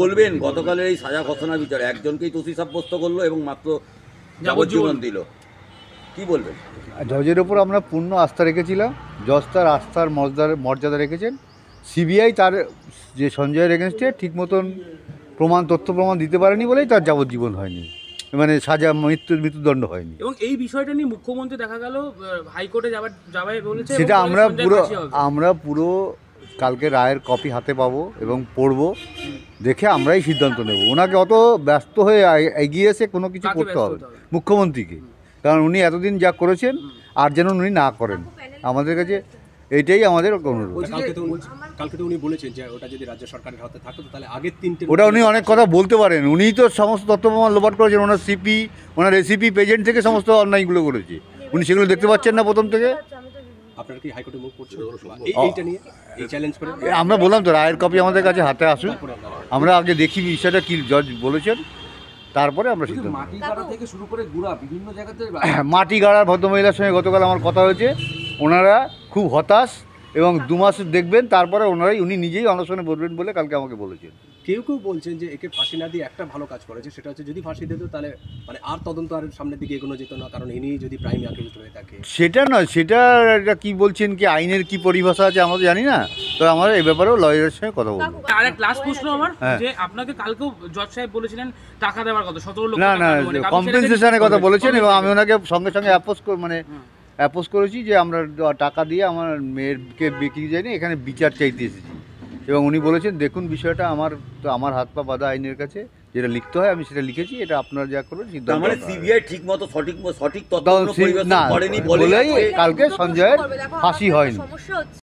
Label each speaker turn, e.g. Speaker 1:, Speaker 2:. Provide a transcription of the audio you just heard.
Speaker 1: বলবেন গতকালের এই সাজা ঘোষণা বিচারে একজনকেই দোষী সাব্যস্ত করলো এবং মাত্র যাবজ্জীবন দিল, কি বলবেন?
Speaker 2: জজের ওপর আমরা পূর্ণ আস্থা রেখেছিলাম, জজ তার আস্থার মর্যাদা রেখেছেন। সিবিআই তার যে সঞ্জয়ের এগেনস্টে ঠিক মতন তথ্য প্রমাণ দিতে পারেনি বলেই তার যাবজ্জীবন হয়নি, মানে সাজা মৃত্যুদণ্ড হয়নি।
Speaker 3: এবং এই বিষয়টা নিয়ে মুখ্যমন্ত্রী দেখা গেল হাইকোর্টে যাবে বলেছে,
Speaker 2: সেটা আমরা পুরো কালকে রায়ের কপি হাতে পাবো এবং পড়বো, দেখে আমরাই সিদ্ধান্ত নেব। ওনাকে অত ব্যস্ত হয়ে এগিয়ে এসে কোনো কিছু করতে হবে মুখ্যমন্ত্রীকে, কারণ উনি এতদিন যা করেছেন আর যেন উনি না করেন। আমাদের কাছে এইটাই আমাদের অনুরোধ।
Speaker 4: কালকে তো উনি বলেছেন যে ওটা যদি রাজ্য সরকারের হাতে থাকতো তাহলে আগের 3টে
Speaker 2: ওটা উনি অনেক কথা বলতে পারেন, উনিই তো সমস্ত তথ্য প্রমাণ লোপাট করেছেন। ওনার এসিপি পেজেন্ট থেকে সমস্ত অন্যায়গুলো করেছে, উনি সেগুলো দেখতে পাচ্ছেন না প্রথম থেকে।
Speaker 4: আপনারা কি হাইকোর্টে মুভ করছেন এইটা নিয়ে, এই চ্যালেঞ্জ করে?
Speaker 2: আমরা বললাম তো রায়ের কপি আমাদের কাছে হাতে আসুন, আমরা আগে দেখি বিষয়টা কি জজ বলেছেন, তারপরে আমরা সিদ্ধান্ত নেব।
Speaker 1: মাটি গাড়া থেকে শুরু করে গুড়া বিভিন্ন জায়গাতে
Speaker 2: মাটি গাড়ার ভদ্রমহিলার সঙ্গে গতকাল আমার কথা হয়েছে, ওনারা খুব হতাশ এবং 2 মাস দেখবেন, তারপরে উনি নিজেই অনশনে বসবেন বলে কালকে আমাকে বলেছেন।
Speaker 4: কেউ বলছেন যে একে ফাঁসি না দিয়ে একটা ভালো কাজ করেছে, সেটা হচ্ছে যদি ফাঁসি দিত তাহলে মানে আর তদন্ত আর সামনের দিকে এগোনো যেত না, কারণ ইনি যদি প্রাইম অ্যাকিউজড হয়ে থাকে।
Speaker 2: সেটা নয়, সেটা কি বলছেন, কি আইনের কি পরিভাষা আছে আমরা জানি না, তো আমরা এই ব্যাপারেও লয়ারের সঙ্গে কথা বলবো।
Speaker 3: আর এক লাস্ট প্রশ্ন আমার, যে আপনাকে কালকেও জজ সাহেব বলেছিলেন টাকা দেওয়ার কথা, 17 লক্ষ
Speaker 2: না
Speaker 3: টাকা, মানে
Speaker 2: কম্পেনসেশনের কথা বলেছেন এবং আমি ওনাকে সঙ্গে সঙ্গে অ্যাপোজ করেছি যে আমরা টাকা দিয়ে আমার মেয়েরকে বিক্রি যায়নি, এখানে বিচার চাইতে এসেছি। এবং উনি বলেছেন দেখুন বিষয়টা আমার হাত পা বাঁধা আইনের কাছে, যেটা লিখতে হয় আমি সেটা লিখেছি, এটা আপনারা যা করবেন সিদ্ধান্ত।
Speaker 1: মানে সিবিআই ঠিক মতো সঠিক তথ্য
Speaker 2: না বলেই কালকে সঞ্জয়ের ফাঁসি হয়নি।